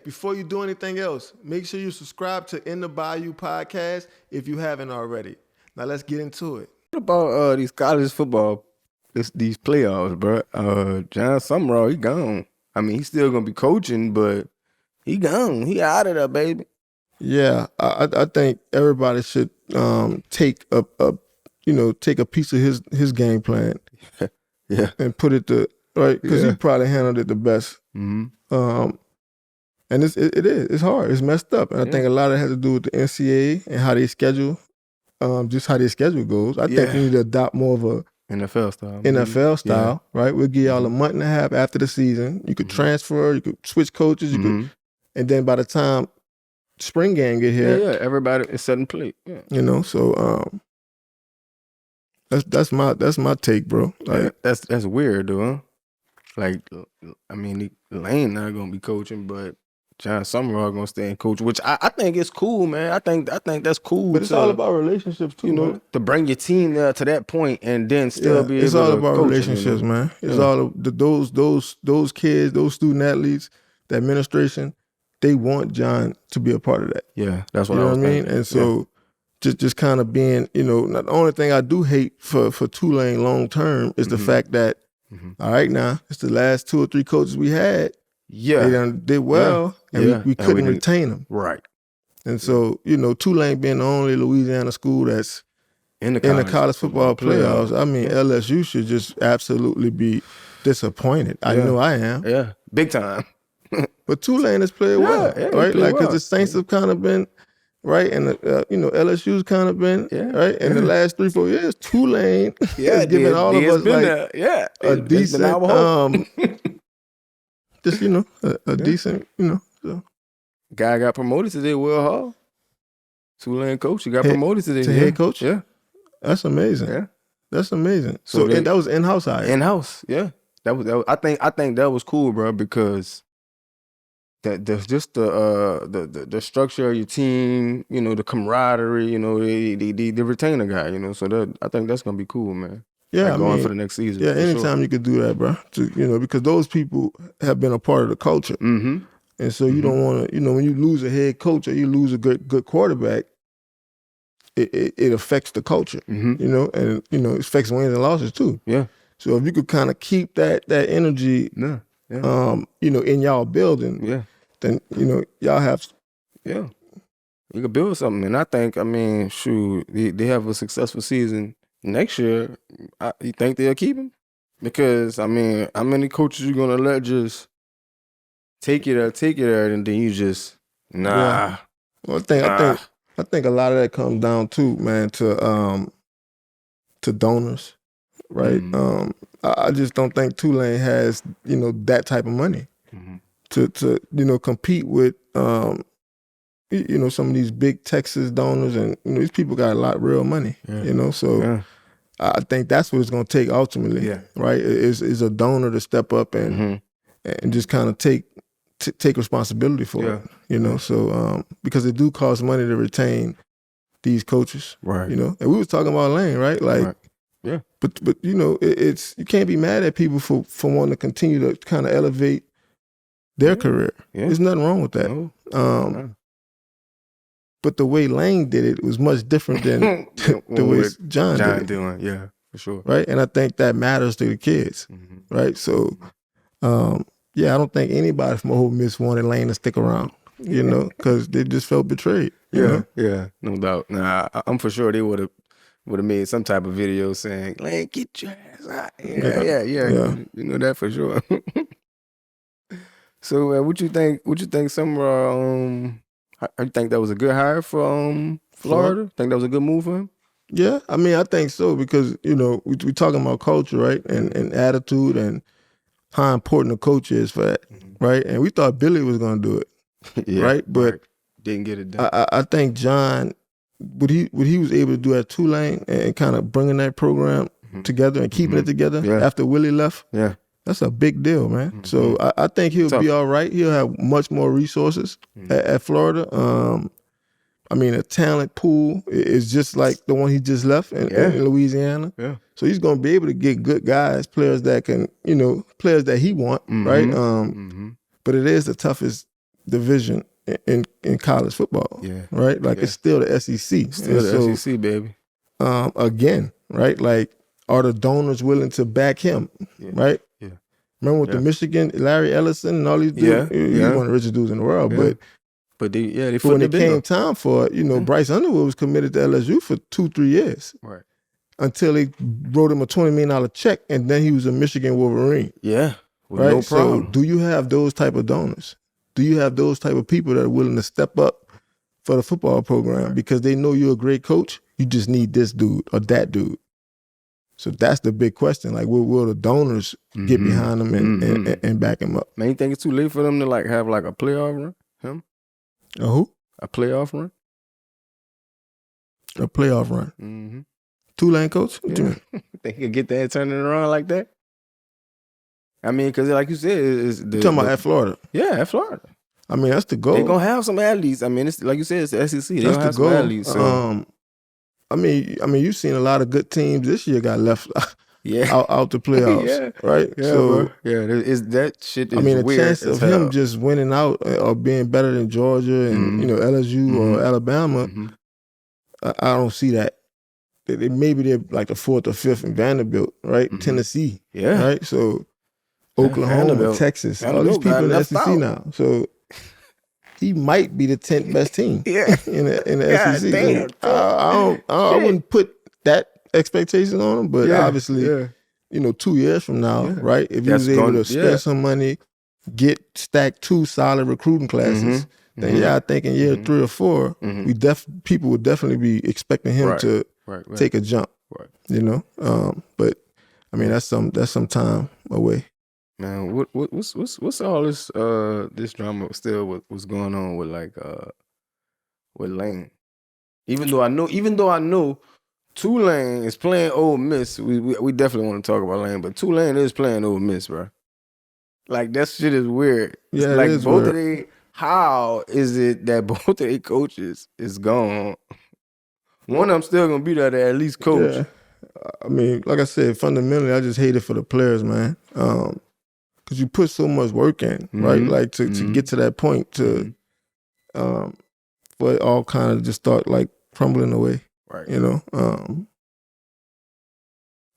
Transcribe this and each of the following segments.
before you do anything else, make sure you subscribe to In the Bayou podcast if you haven't already. Now let's get into it. What about these college football, these playoffs, bro? Jon Sumrall, he gone. I mean, he's still gonna be coaching, but he gone. He out of there, baby. Yeah, I think everybody should take a piece of his game plan, and put it to right because he probably handled it the best. Mm-hmm. And it's hard. It's messed up, and I think a lot of it has to do with the NCAA and how they schedule, just how their schedule goes. I think we need to adopt more of a NFL style, right? We'll give y'all a month and a half after the season. You could transfer, you could switch coaches, you could, and then by the time spring game get here, everybody is set and play. Yeah. You know, so that's my take, bro. Like, that's weird, though. Huh? Like, I mean, Lane not gonna be coaching, but Jon Sumrall gonna stay and coach, which I think is cool, man. I think that's cool. But it's all about relationships too, you know, man. To bring your team there to that point and then still be able to it's all about coach relationships, man. It's all those kids, those student athletes, the administration. They want Jon to be a part of that. Yeah, that's what you know I was what I mean. thinking. And so, just kind of being, not the only thing I do hate for Tulane long term is the fact that, all right, now it's the last 2 or 3 coaches we had. Yeah, they done did well, and we couldn't retain them. Right. And so, Tulane being the only Louisiana school that's in the college football playoffs, I mean, LSU should just absolutely be disappointed. I know I am. Yeah, big time. But Tulane has played well, right? Like, because the Saints have kind of been, right? And, LSU's kind of been, right? In the last 3-4 years, Tulane has given all of us, like, a decent, just, a decent, so. Guy got promoted today, Will Hall. Tulane coach, he got promoted today. To head coach? Yeah. That's amazing. Yeah. That's amazing. So that was in-house hire. In-house, yeah. That was I think that was cool, bro, because the structure of your team, the camaraderie, the retainer guy, so I think that's gonna be cool, man. Yeah, like going for the next season. Yeah, anytime you could do that, bro. Because those people have been a part of the culture. Mm-hmm. And so you don't want to, when you lose a head coach or you lose a good quarterback, it affects the culture, and it affects wins and losses too. Yeah. So if you could kind of keep that energy, in y'all building, then y'all have. Yeah. You could build something, and I think, shoot, they have a successful season next year. You think they'll keep him? Because how many coaches you gonna let just take it there, and then you just nah? Well, I think a lot of that comes down to, man, to donors, right? I just don't think Tulane has that type of money to compete with some of these big Texas donors, and these people got a lot of real money, so I think that's what it's going to take ultimately, right? Is a donor to step up and just kind of take responsibility for it, so because it do cost money to retain these coaches, right? And we was talking about Lane, right? Like, but it's you can't be mad at people for wanting to continue to kind of elevate their career. There's nothing wrong with that. No. But the way Lane did it was much different than the way Jon did it. Doing, yeah, for sure. Right, and I think that matters to the kids, right? So, I don't think anybody from Ole Miss wanted Lane to stick around, because they just felt betrayed. Yeah, no doubt. Nah, I'm for sure they would have made some type of video saying, Lane, get your ass out. Yeah. You know that for sure. So, what you think? Sumrall? You think that was a good hire for Florida? Think that was a good move for him? Yeah, I think so, because we talking about culture, right, and attitude, and how important a coach is for that, right? And we thought Billy was going to do it, right? But didn't get it done. I think Jon, what he was able to do at Tulane and kind of bringing that program together and keeping it together after Willie left. Yeah. That's a big deal, man. So I think he'll be all right. He'll have much more resources at Florida. A talent pool is just like the one he just left in Louisiana. Yeah. So he's going to be able to get good guys, players that can, players that he want, right? But it is the toughest division in college football. Yeah. Right? Like it's still the SEC. Still the SEC, baby. Again, right? Like, are the donors willing to back him? Yeah. Right? Yeah. Remember with the Michigan, Larry Ellison and all these dudes? He's one of the richest dudes in the world. Yeah. But they when it came time for it, Bryce Underwood was committed to LSU for 2-3 years. Right. Until they wrote him a $20 million check, and then he was a Michigan Wolverine. Yeah. With right? No problem. So do you have those type of donors? Do you have those type of people that are willing to step up for the football program because they know you're a great coach? You just need this dude or that dude. So that's the big question. Like, will the donors get behind him and back him up? Man, you think it's too late for them to have a playoff run? Him? A who? A playoff run? A playoff run. Mm-hmm. Tulane coach? What you mean? Think he could get that turning around like that? I mean, because like you said, it's you're talking about at Florida. Yeah, at Florida. I mean, that's the goal. They're going to have some athletes. I mean, it's like you said, it's the SEC. They're going to have some athletes. So. I mean, you've seen a lot of good teams this year got left out the playoffs, right? Yeah, so that shit is I mean, the weird chance of him just winning out or being better than Georgia and LSU or Alabama, I don't see that. Maybe they're like the 4th or 5th in Vanderbilt, right? Tennessee, right? So Oklahoma, Texas, all these people in the SEC now. So he might be the 10th best team in the SEC. Damn, I wouldn't put that expectation on him, but obviously, 2 years from now, right? If he was able to spend some money, stack 2 solid recruiting classes, then I think in year 3 or 4, people would definitely be expecting him to take a jump. Right. But I mean that's some time away. Man, what's all this this drama still was going on with with Lane? Even though I know Tulane is playing Ole Miss, we definitely want to talk about Lane, but Tulane is playing Ole Miss, bro. Like that shit is weird. Yeah, like it is both weird. of they. How is it that both of their coaches is gone? One of them still gonna be there to at least coach. Yeah. I mean, like I said, fundamentally, I just hate it for the players, man. Because you put so much work in, right? Like to get to that point for it all kind of just start like crumbling away. Right.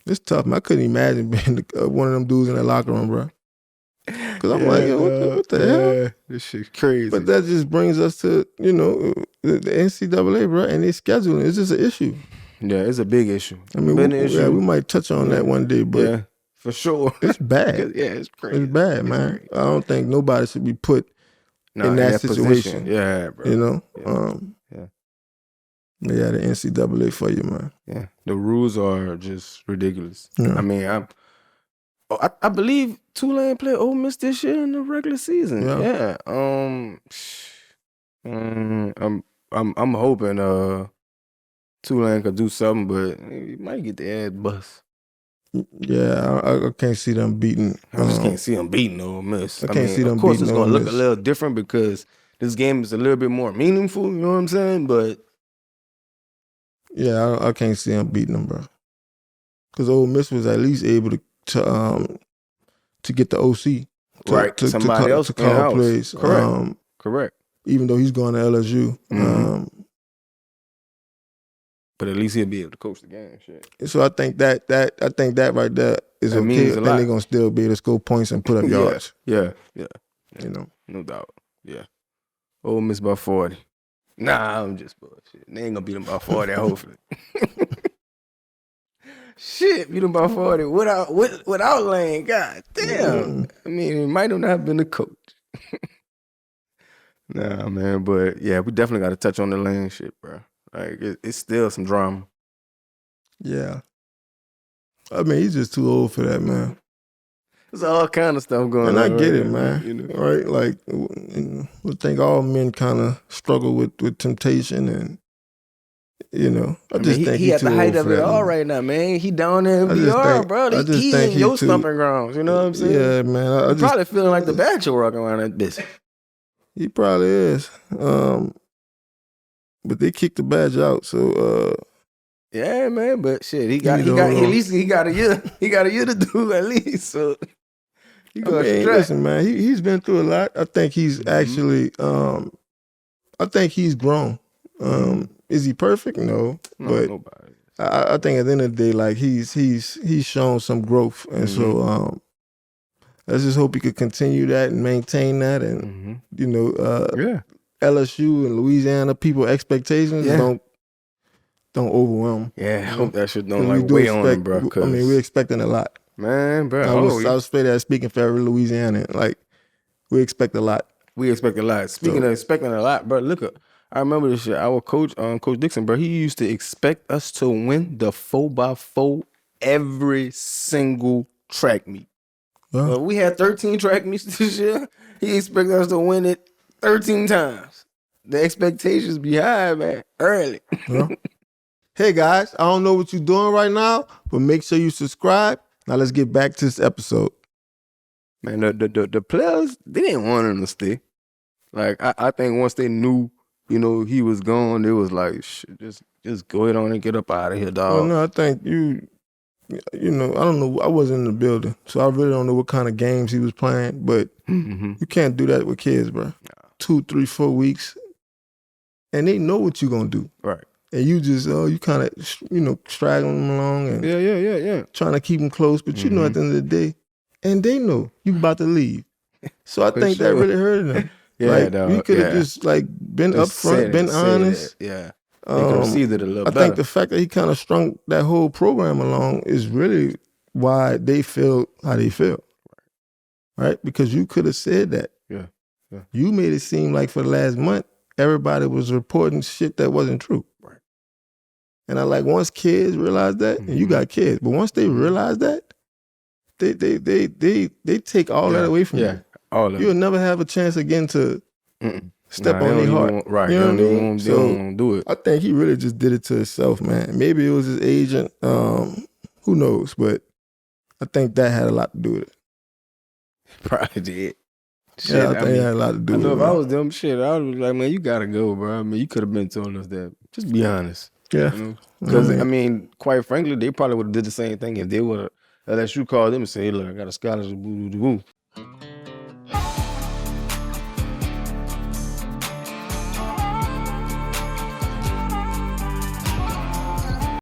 It's tough, man. I couldn't imagine being one of them dudes in that locker room, bro. Because I'm like, what the hell? This shit's crazy. But that just brings us to, the NCAA, bro, and their scheduling. It's just an issue. Yeah, it's a big issue. I mean, we might touch on that one day, but for sure. It's bad. It's crazy. It's bad, man. Crazy. I don't think nobody should be put in that situation. Yeah, bro. The NCAA for you, man. Yeah, the rules are just ridiculous. Yeah. I mean, I believe Tulane played Ole Miss this year in the regular season. Yeah. I'm hoping Tulane could do something, but he might get the ass bust. Yeah, I can't see them beating. I just can't see them beating Ole Miss. I can't see them beating. Of course, it's gonna look a little different because this game is a little bit more meaningful. You know what I'm saying? But yeah, I can't see them beating them, bro. Because Ole Miss was at least able to get the OC somebody else to call plays. Correct. Even though he's going to LSU. But at least he'll be able to coach the game. Shit. So I think that right there is that okay. Then they're gonna still be able to score points and put up yards. Yeah. No doubt. Yeah. Ole Miss by 40. Nah, I'm just bullshit. They ain't gonna beat them by 40, hopefully. Shit, beat them by 40 without Lane. God damn. I mean, he might not have been the coach. Nah, man, but yeah, we definitely got to touch on the Lane shit, bro. Like, it's still some drama. Yeah. I mean, he's just too old for that, man. There's all kind of stuff going on. And I get it, man. Right? Like, I think all men kind of struggle with temptation and, I just think he at the height of it all right now, man. He down there in VR, bro. He's in your stomping grounds. You know what I'm saying? Yeah, man. He's probably feeling like the Bachelor walking around that bitch. He probably is. But they kicked the badge out, so yeah, man. But shit, he got at least he got a year to do at least. So He I got mean, strapped. listen, man, he's been through a lot. I think he's actually, I think he's grown. Is he perfect? No, but Nobody. I think at the end of the day, like he's shown some growth, and so let's just hope he could continue that and maintain that, and you know, LSU and Louisiana people expectations don't overwhelm. Yeah, I hope that shit 'Cause don't we like do weigh on him, expect. bro. I mean, we're expecting a lot. Man, bro. I was say that speaking for every Louisiana, like we expect a lot. We expect a lot. Speaking of expecting a lot, bro, look, I remember this shit. Our coach, Coach Dixon, bro, he used to expect us to win the 4x4 every single track meet. Well, we had 13 track meets this year. He expected us to win it 13 times. The expectations be high, man, early. Hey, guys, I don't know what you're doing right now, but make sure you subscribe. Now let's get back to this episode. Man, the players, they didn't want him to stay. Like, I think once they knew, you know, he was gone, it was like, shit, just go ahead on and get up out of here, dog. Well, no, I think you know, I don't know. I wasn't in the building, so I really don't know what kind of games he was playing, but you can't do that with kids, bro. 2, 3, 4 weeks, and they know what you're going to do. Right. And you just, you kind of, you know, straggling them along and trying to keep them close, but you know at the end of the day, and they know you about to leave. So I think that really hurted them. Like, we could have just like been upfront, been honest. Yeah. They could have received it a little better. I think the fact that he kind of strung that whole program along is really why they feel how they feel. Right? Because you could have said that. Yeah. You made it seem like for the last month, everybody was reporting shit that wasn't true. Right. And I like once kids realize that, and you got kids, but once they realize that, they take all that away from you. All of You'll never have a chance again to step on their heart. Right. You know what I mean? They don't want to do it. I think he really just did it to himself, man. Maybe it was his agent. Who knows? But I think that had a lot to do with it. Probably did. Shit, Yeah, I think it had a lot to do with it. I know if I was them, shit, I was like, man, you gotta go, bro. I mean, you could have been telling us that. Just be honest. Yeah. Because, I mean, quite frankly, they probably would have did the same thing if they would have LSU called them and said, hey, look, I got a scholarship, boo.